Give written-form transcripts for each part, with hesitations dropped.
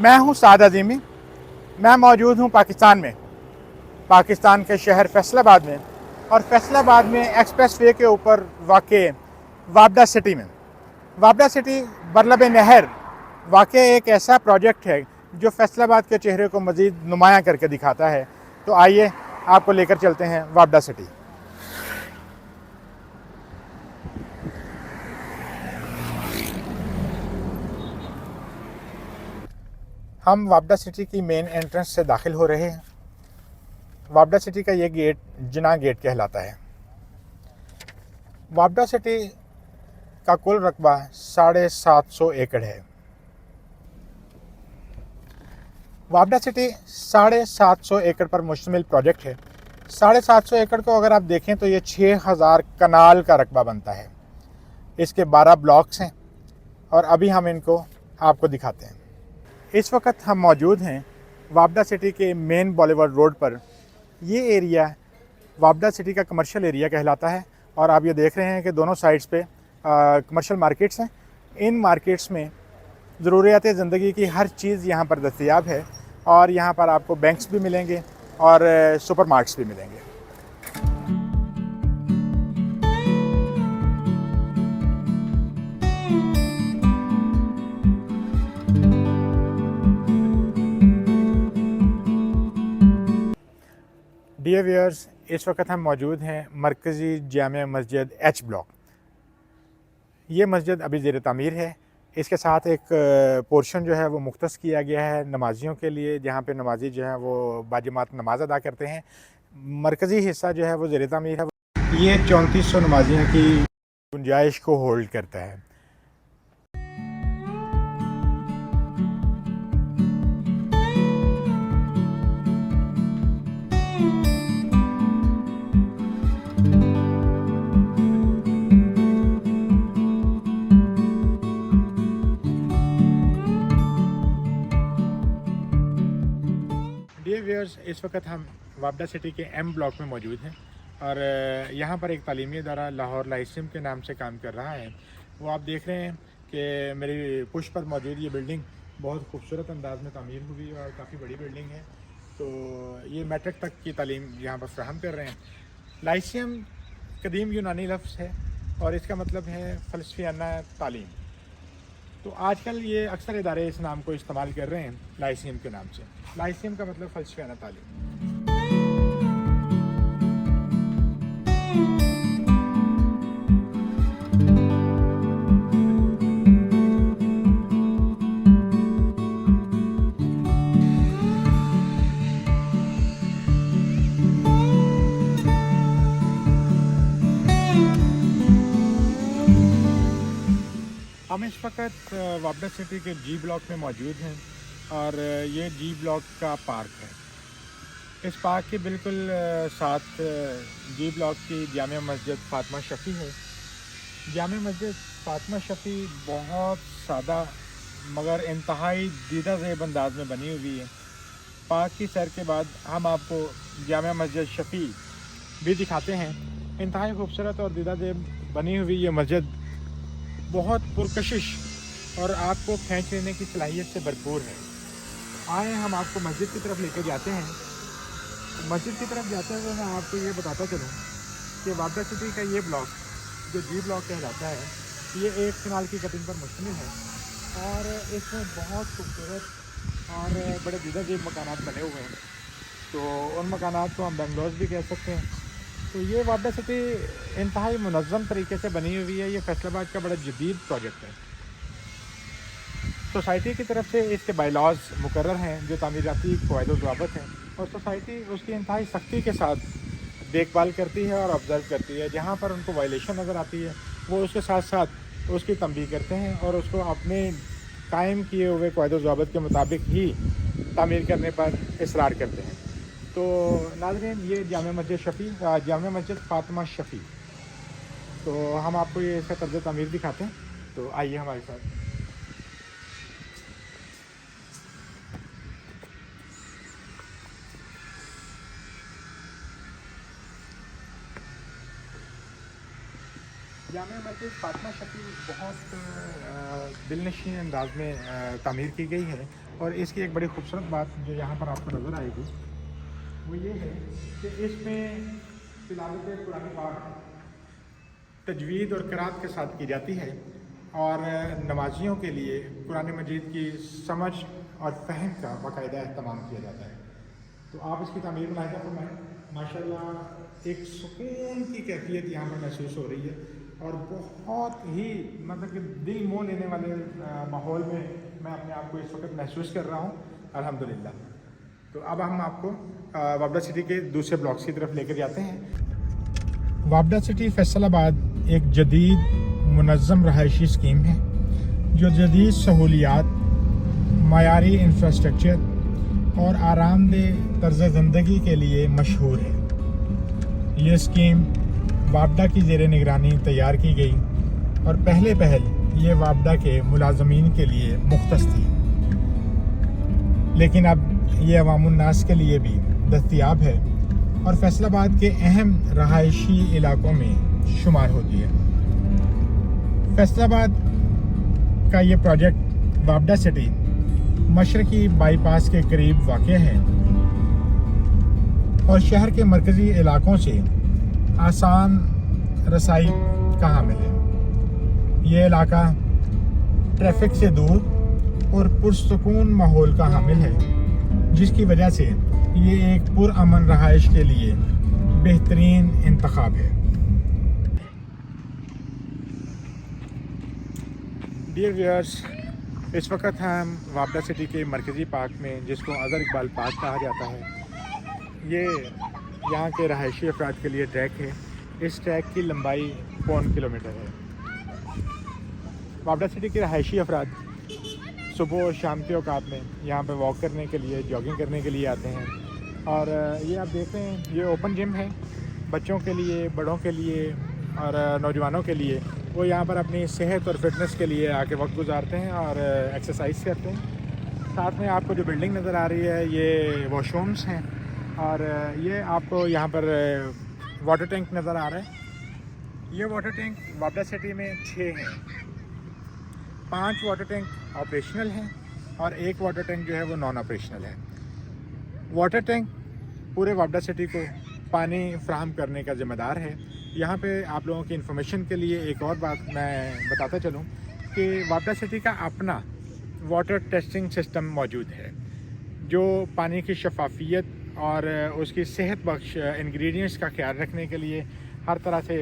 मैं हूं साद अज़ीमी। मैं मौजूद हूं पाकिस्तान में, पाकिस्तान के शहर फैसलाबाद में, और फैसलाबाद में एक्सप्रेस वे के ऊपर वाक़ वापडा सिटी में। वापडा सिटी बरलब नहर वाक़ एक ऐसा प्रोजेक्ट है जो फैसलाबाद के चेहरे को मज़ीद नुमायाँ करके दिखाता है। तो आइए आपको लेकर चलते हैं वापडा सिटी। हम वापडा सिटी की मेन एंट्रेंस से दाखिल हो रहे हैं। वापडा सिटी का ये गेट जिना गेट कहलाता है। वापडा सिटी का कुल रकबा 750 एकड़ है। वापडा सिटी 750 एकड़ पर मुश्तमिल प्रोजेक्ट है। 750 एकड़ को अगर आप देखें तो ये 6000 कनाल का रकबा बनता है। इसके 12 ब्लॉक्स हैं और अभी हम इनको आपको दिखाते हैं। इस वक्त हम मौजूद हैं वापडा सिटी के मेन बॉलीवुड रोड पर। ये एरिया वापडा सिटी का कमर्शियल एरिया कहलाता है और आप ये देख रहे हैं कि दोनों साइड्स पे कमर्शियल मार्केट्स हैं। इन मार्केट्स में ज़रूरियात ज़िंदगी की हर चीज़ यहाँ पर दस्तयाब है और यहाँ पर आपको बैंक्स भी मिलेंगे और सुपरमार्ट्स भी मिलेंगे। डियर व्यूअर्स, इस वक्त हम मौजूद हैं मरकज़ी जामिया मस्जिद एच ब्लॉक। ये मस्जिद अभी ज़ेर तामीर है। इसके साथ एक पोर्शन जो है वो मुख्तस किया गया है नमाजियों के लिए, जहाँ पे नमाजी जो है वो बाजमात नमाज अदा करते हैं। मरकज़ी हिस्सा जो है वो ज़ेर तामीर है। ये 3400 नमाजियों की गुंजाइश को होल्ड करता है। डियर व्यूअर्स, इस वक्त हम वापडा सिटी के एम ब्लॉक में मौजूद हैं और यहाँ पर एक तालीमी इदारा लाहौर लाइसिम के नाम से काम कर रहा है। वो आप देख रहे हैं कि मेरी पुश पर मौजूद ये बिल्डिंग बहुत खूबसूरत अंदाज में तामीर हुई और काफ़ी बड़ी बिल्डिंग है। तो ये मैट्रिक तक की तालीम यहाँ पर फ्राहम कर रहे हैं। लाइसियम कदीम यूनानी लफ्ज़ है और इसका मतलब है फ़लसफ़ियाना तालीम। तो आजकल ये अक्सर इदारे इस नाम को इस्तेमाल कर रहे हैं लाइसियम के नाम से। लाइसियम का मतलब फ़लसफ़ियाना तालीम। हम इस वक्त वापडा सिटी के जी ब्लॉक में मौजूद हैं और ये जी ब्लॉक का पार्क है। इस पार्क के बिल्कुल साथ जी ब्लॉक की जामिया मस्जिद फ़ातिमा शफ़ी है। जामिया मस्जिद फ़ातिमा शफ़ी बहुत सादा मगर इंतहाई दीदा ज़ेब अंदाज में बनी हुई है। पार्क की सैर के बाद हम आपको जामिया मस्जिद शफ़ी भी दिखाते हैं। इंतहाई खूबसूरत और दीदा ज़ेब बनी हुई ये मस्जिद बहुत पुरकशिश और आपको खींच लेने की सलाहियत से भरपूर है। आए हम आपको मस्जिद की तरफ लेकर जाते हैं। मस्जिद की तरफ जाते हुए मैं आपको ये बताता चलूँ कि वापडा सिटी का ये ब्लॉक जो जी ब्लॉक कहलाता है, ये एक कनाल की कटिंग पर मुश्तमिल है और इसमें बहुत खूबसूरत और बड़े दीदा ज़ेब मकानात बने हुए हैं। तो उन मकानात को हम बंगलोज भी कह सकते हैं। तो ये वापडा सिटी इंतहाई मुनज़्ज़म तरीके से बनी हुई है। ये फैसलाबाद का बड़ा जदीद प्रोजेक्ट है। सोसाइटी की तरफ से इसके बायलॉज मुकर्रर हैं जो तामीराती क़वाइद व ज़वाबित हैं और सोसाइटी उसकी इंतहाई सख्ती के साथ देखभाल करती है और ऑब्ज़र्व करती है। जहाँ पर उनको वायलेशन नज़र आती है वो उसके साथ साथ उसकी तंबीह करते हैं और उसको अपने कायम किए हुए क़वाइद व ज़वाबित के मुताबिक ही तामीर करने पर इसरार करते हैं। तो नाज़रीन, ये जामिया मस्जिद शफ़ी जामिया मस्जिद फ़ातिमा शफ़ी, तो हम आपको ये इसका तर्ज़ तामीर दिखाते हैं। तो आइए हमारे साथ। जामिया मस्जिद फातिमा शकील बहुत दिलनशीन अंदाज में तामीर की गई है। और इसकी एक बड़ी खूबसूरत बात जो यहाँ पर आपको नज़र आएगी वो ये है कि इसमें तिलावत कुरान पाक तजवीद और क़िराअत के साथ की जाती है और नमाजियों के लिए कुरान मजीद की समझ और फ़हम का बाकायदा अहतमाम किया जाता है। तो आप इसकी तामीर मुलाहिज़ा फरमाएं, माशाल्लाह एक सुकून की कैफियत यहाँ पर महसूस हो रही है और बहुत ही मतलब कि दिल मोह लेने वाले माहौल में मैं अपने आप को इस वक्त महसूस कर रहा हूँ अल्हम्दुलिल्लाह। तो अब हम आपको वापडा सिटी के दूसरे ब्लॉक्स की तरफ लेकर जाते हैं। वापडा सिटी फैसलाबाद एक जदीद मुनज़्ज़म रहायशी स्कीम है जो जदीद सहूलियात, मायारी इंफ्रास्ट्रक्चर और आरामदेह तर्ज़ ज़िंदगी के लिए मशहूर है। ये स्कीम वापडा की ज़ेरे निगरानी तैयार की गई और पहले ये वापडा के मुलाजमीन के लिए मुख्तस थी, लेकिन अब ये अवामुन्नास के लिए भी दस्तयाब है और फैसलाबाद के अहम रहायशी इलाकों में शुमार होती है। फैसलाबाद का ये प्रोजेक्ट वापडा सिटी मशरकी बाईपास के करीब वाक़ है और शहर के मरकज़ी इलाकों से आसान रसाई का हामिल है। ये इलाका ट्रैफिक से दूर और पुरसुकून माहौल का हामिल है, जिसकी वजह से ये एक पुरअमन रहाइश के लिए बेहतरीन इंतखाब है। डियर व्यूअर्स, इस वक्त हम वापडा सिटी के मरकज़ी पार्क में, जिसको अज़हर इकबाल पार्क कहा जाता है, ये यहाँ के रहायशी अफराद के लिए ट्रैक है। इस ट्रैक की लंबाई 1.25 किलोमीटर है। वापडा सिटी के रहायशी अफराद सुबह और शाम के औकात में यहाँ पे वॉक करने के लिए, जॉगिंग करने के लिए आते हैं। और ये आप देख रहे हैं, ये ओपन जिम है बच्चों के लिए, बड़ों के लिए और नौजवानों के लिए। वो यहाँ पर अपनी सेहत और फिटनेस के लिए आके वक्त गुजारते हैं और एक्सरसाइज करते हैं। साथ में आपको जो बिल्डिंग नज़र आ रही है ये वॉशरूम्स हैं और ये आपको यहाँ पर वाटर टैंक नज़र आ रहा है। ये वाटर टैंक वापडा सिटी में 6 हैं। 5 वाटर टैंक ऑपरेशनल हैं और 1 वाटर टैंक जो है वो नॉन ऑपरेशनल है। वाटर टैंक पूरे वापडा सिटी को पानी फ्राहम करने का ज़िम्मेदार है। यहाँ पे आप लोगों की इन्फॉर्मेशन के लिए एक और बात मैं बताता चलूँ कि वापडा सिटी का अपना वाटर टेस्टिंग सिस्टम मौजूद है, जो पानी की शफाफियत और उसकी सेहत बख्श इंग्रेडिएंट्स का ख्याल रखने के लिए हर तरह से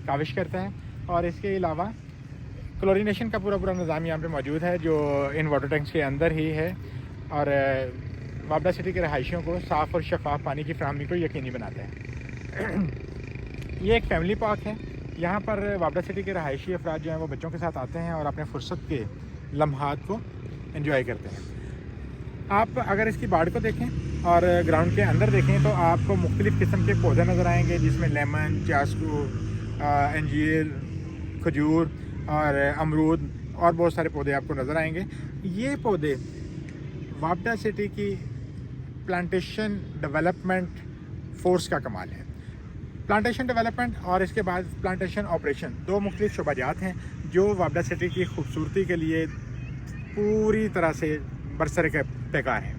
काविश करता है। और इसके अलावा क्लोरीनेशन का पूरा निज़ाम यहाँ पे मौजूद है, जो इन वाटर टैंक्स के अंदर ही है और वापडा सिटी के रहायशियों को साफ़ और शफाफ पानी की फराहमी को यकीनी बनाता है। ये एक फैमिली पार्क है। यहाँ पर वापडा सिटी के रहायशी अफराद जो हैं वो बच्चों के साथ आते हैं और अपने फुर्सत के लम्हात को एंजॉय करते हैं। आप अगर इसकी बाड़ को देखें और ग्राउंड के अंदर देखें तो आपको मुख्तलिफ़ किस्म के पौधे नज़र आएंगे, जिसमें लेमन, चास्कू, अंजीर, खजूर और अमरूद और बहुत सारे पौधे आपको नज़र आएंगे। ये पौधे वापडा सिटी की प्लांटेशन डेवलपमेंट फोर्स का कमाल है। प्लांटेशन डेवलपमेंट और इसके बाद प्लांटेशन ऑपरेशन 2 मुख्तलिफ शोबाजात हैं जो वापडा सिटी की खूबसूरती के लिए पूरी तरह से बरसर के पैकार है।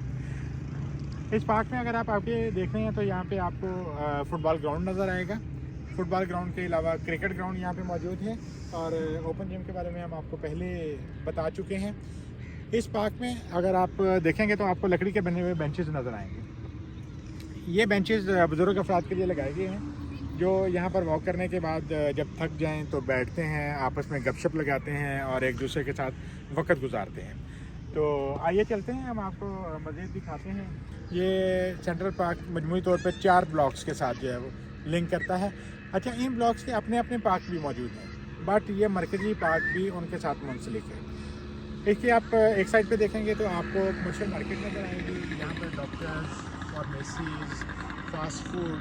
इस पार्क में अगर आप आके देख रहे हैं तो यहाँ पे आपको फुटबॉल ग्राउंड नज़र आएगा। फुटबॉल ग्राउंड के अलावा क्रिकेट ग्राउंड यहाँ पे मौजूद है और ओपन जिम के बारे में हम आपको पहले बता चुके हैं। इस पार्क में अगर आप देखेंगे तो आपको लकड़ी के बने हुए बेंचेस नज़र आएंगे। ये बेंचेस बुज़ुर्ग अफराद के लिए लगाए गए हैं, जो यहाँ पर वॉक करने के बाद जब थक जाएं तो बैठते हैं, आपस में गपशप लगाते हैं और एक दूसरे के साथ वक्त गुजारते हैं। तो आइए चलते हैं, हम आपको मज़ीद दिखाते हैं। ये सेंट्रल पार्क मजमूई तौर पर 4 ब्लॉक्स के साथ जो है वो लिंक करता है। अच्छा, इन ब्लॉक्स के अपने अपने पार्क भी मौजूद हैं, बट ये मरकज़ी पार्क भी उनके साथ मुंसलिक है। देखिए, आप एक साइड पे देखेंगे तो आपको कमर्शियल मार्केट नज़र आएगी। यहाँ पर doctors, pharmacies, fast food,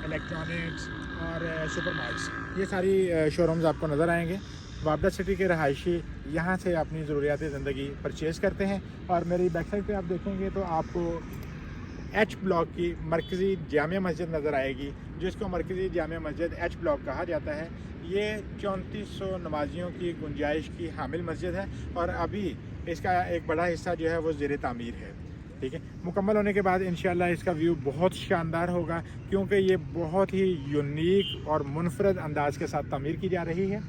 electronics और सुपर मार्ट्स, ये सारी शोरूम्स आपको नज़र आएंगे। वापडा सिटी के रहायशी यहाँ से अपनी ज़रूरियात ज़िंदगी परचेज़ करते हैं। और मेरी बैक साइड पे आप देखेंगे तो आपको H ब्लॉक की मरकज़ी जामिया मस्जिद नज़र आएगी, जिसको मरकज़ी जामिया मस्जिद H ब्लॉक कहा जाता है। ये 3400 नमाजियों की गुंजाइश की हामिल मस्जिद है और अभी इसका एक बड़ा हिस्सा जो है वो ज़ेर तामीर है। ठीक है, मुकम्मल होने के बाद इंशाल्लाह इसका व्यू बहुत शानदार होगा, क्योंकि ये बहुत ही यूनिक और मुनफरद अंदाज के साथ तामीर की जा रही है।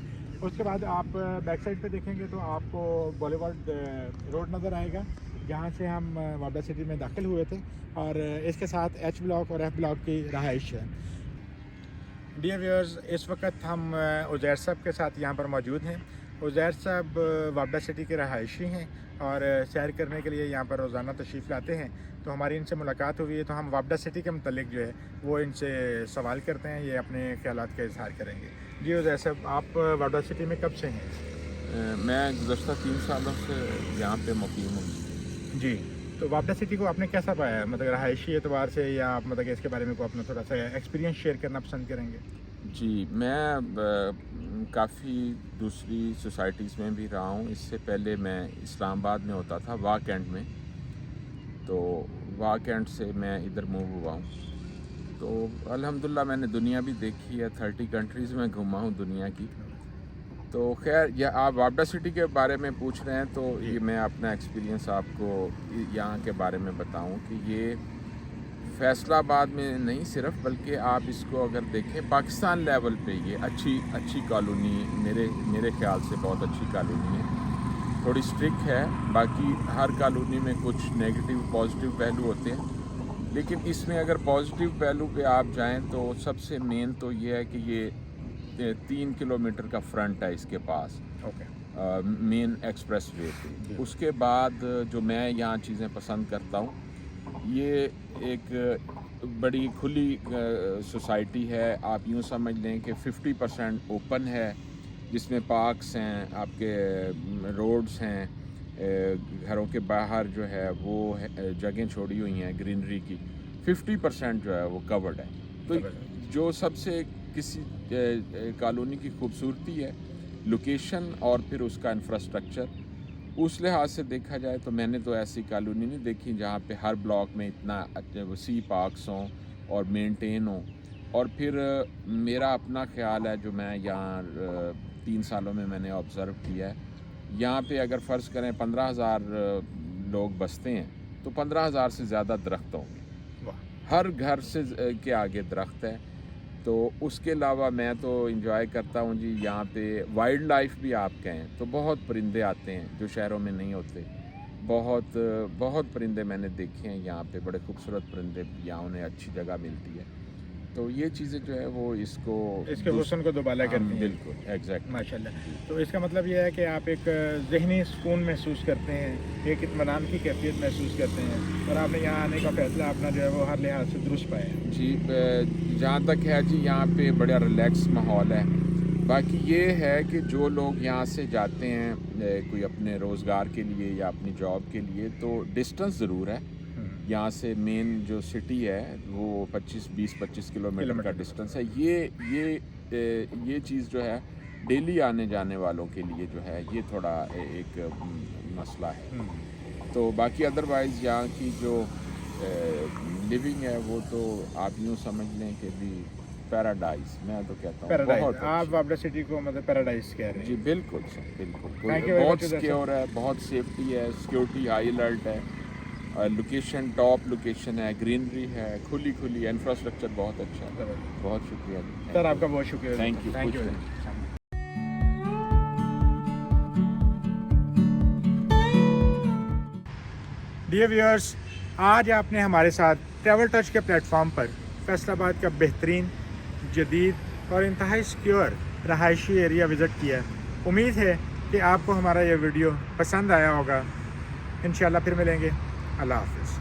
उसके बाद आप बैक साइड पे देखेंगे तो आपको बॉलीवुड रोड नज़र आएगा, जहाँ से हम वापडा सिटी में दाखिल हुए थे, और इसके साथ एच ब्लॉक और एफ ब्लॉक की रहाइश है। डियर व्यूअर्स, इस वक्त हम उज़ैर साहब के साथ यहाँ पर मौजूद हैं। उज़ैर साहब वापडा सिटी के रहायशी हैं और सैर करने के लिए यहाँ पर रोज़ाना तशरीफ़ लाते हैं। तो हमारी इनसे मुलाकात हुई है, तो हम वापडा सिटी के मतलब जो है वो इनसे सवाल करते हैं, ये अपने ख्यालात का इजहार करेंगे। जी उज़ैर साहब, आप वापडा सिटी में कब से हैं? मैं गुज़श्ता 3 सालों से यहाँ पे मुकीम हूँ। जी, तो वापडा सिटी को आपने कैसा पाया, मतलब रहायशी एतबार से, या आप मतलब इसके बारे में को अपना थोड़ा सा एक्सपीरियंस शेयर करना पसंद करेंगे? जी, मैं काफ़ी दूसरी सोसाइटीज़ में भी रहा हूँ। इससे पहले मैं इस्लामाबाद में होता था, वाह कैंट में। तो वाह कैंट से मैं इधर मूव हुआ हूँ। तो अल्हम्दुलिल्लाह मैंने दुनिया भी देखी है, 30 कंट्रीज़ में घूमा हूँ दुनिया की। तो खैर, या आप वापडा सिटी के बारे में पूछ रहे हैं, तो ये मैं अपना एक्सपीरियंस आपको यहाँ के बारे में बताऊँ कि ये फैसलाबाद में नहीं सिर्फ, बल्कि आप इसको अगर देखें पाकिस्तान लेवल पे ये अच्छी कॉलोनी मेरे ख्याल से बहुत अच्छी कॉलोनी है। थोड़ी स्ट्रिक्ट है, बाकी हर कॉलोनी में कुछ नेगेटिव पॉजिटिव पहलू होते हैं, लेकिन इसमें अगर पॉजिटिव पहलू पे आप जाएं तो सबसे मेन तो ये है कि ये 3 किलोमीटर का फ्रंट है इसके पास, मेन एक्सप्रेस वे पे। उसके बाद जो मैं यहाँ चीज़ें पसंद करता हूँ, ये एक बड़ी खुली सोसाइटी है। आप यूँ समझ लें कि 50% ओपन है, जिसमें पार्क्स हैं, आपके रोड्स हैं, घरों के बाहर जो है वो जगह छोड़ी हुई हैं ग्रीनरी की। 50% जो है वो कवर्ड है। तो जो सबसे किसी कॉलोनी की खूबसूरती है लोकेशन और फिर उसका इंफ्रास्ट्रक्चर, उस लिहाज से देखा जाए तो मैंने तो ऐसी कॉलोनी नहीं देखी जहाँ पे हर ब्लॉक में इतना वसी पार्क्स हों और मेंटेन हों। और फिर मेरा अपना ख्याल है, जो मैं यहाँ 3 सालों में मैंने ऑब्ज़र्व किया है, यहाँ पे अगर फ़र्ज़ करें 15,000 लोग बसते हैं तो 15,000 से ज़्यादा दरख्त होंगे, हर घर से के आगे दरख्त है। तो उसके अलावा मैं तो इंजॉय करता हूँ जी, यहाँ पे वाइल्ड लाइफ भी आप कहें तो बहुत परिंदे आते हैं जो शहरों में नहीं होते। बहुत परिंदे मैंने देखे हैं यहाँ पे, बड़े खूबसूरत परिंदे, यहाँ उन्हें अच्छी जगह मिलती है। तो ये चीज़ें जो है वो इसके हुस्न को दोबारा करती हैं। बिल्कुल, एग्जैक्ट, माशाल्लाह। तो इसका मतलब ये है कि आप एक ज़हनी सुकून महसूस करते हैं, एक इत्मीनान की कैफियत महसूस करते हैं, और आपने यहाँ आने का फ़ैसला अपना जो है वो हर लिहाज से दुरुस्त पाया है। जी, जहाँ तक है जी, यहाँ पे बड़ा रिलैक्स माहौल है। बाकी ये है कि जो लोग यहाँ से जाते हैं कोई अपने रोज़गार के लिए या अपनी जॉब के लिए, तो डिस्टेंस ज़रूर है। यहाँ से मेन जो सिटी है वो 20-25 किलोमीटर का डिस्टेंस है। ये चीज़ जो है डेली आने जाने वालों के लिए जो है ये थोड़ा एक मसला है। तो बाकी अदरवाइज़ यहाँ की जो लिविंग है वो तो आप यूँ समझ लें कि भी पैराडाइज, मैं तो कहता हूँ बहुत। आप वापडा सिटी को मतलब पैराडाइज कह रहे हैं? जी बिल्कुल सर, बिल्कुल। बहुत सिक्योर है, बहुत सेफ्टी है, सिक्योरिटी हाई अलर्ट है, लोकेशन टॉप लोकेशन है, ग्रीनरी है, खुली इंफ्रास्ट्रक्चर बहुत अच्छा है। बहुत शुक्रिया सर, आपका बहुत शुक्रिया। Thank you. डियर व्यूअर्स, आज आपने हमारे साथ ट्रैवल टच के प्लेटफॉर्म पर फैसलाबाद का बेहतरीन, जदीद और इंतहाई सिक्योर रहायशी एरिया विज़िट किया। उम्मीद है कि आपको हमारा यह वीडियो पसंद आया होगा। इंशाल्लाह फिर मिलेंगे। अल्लाह हाफ़िज़।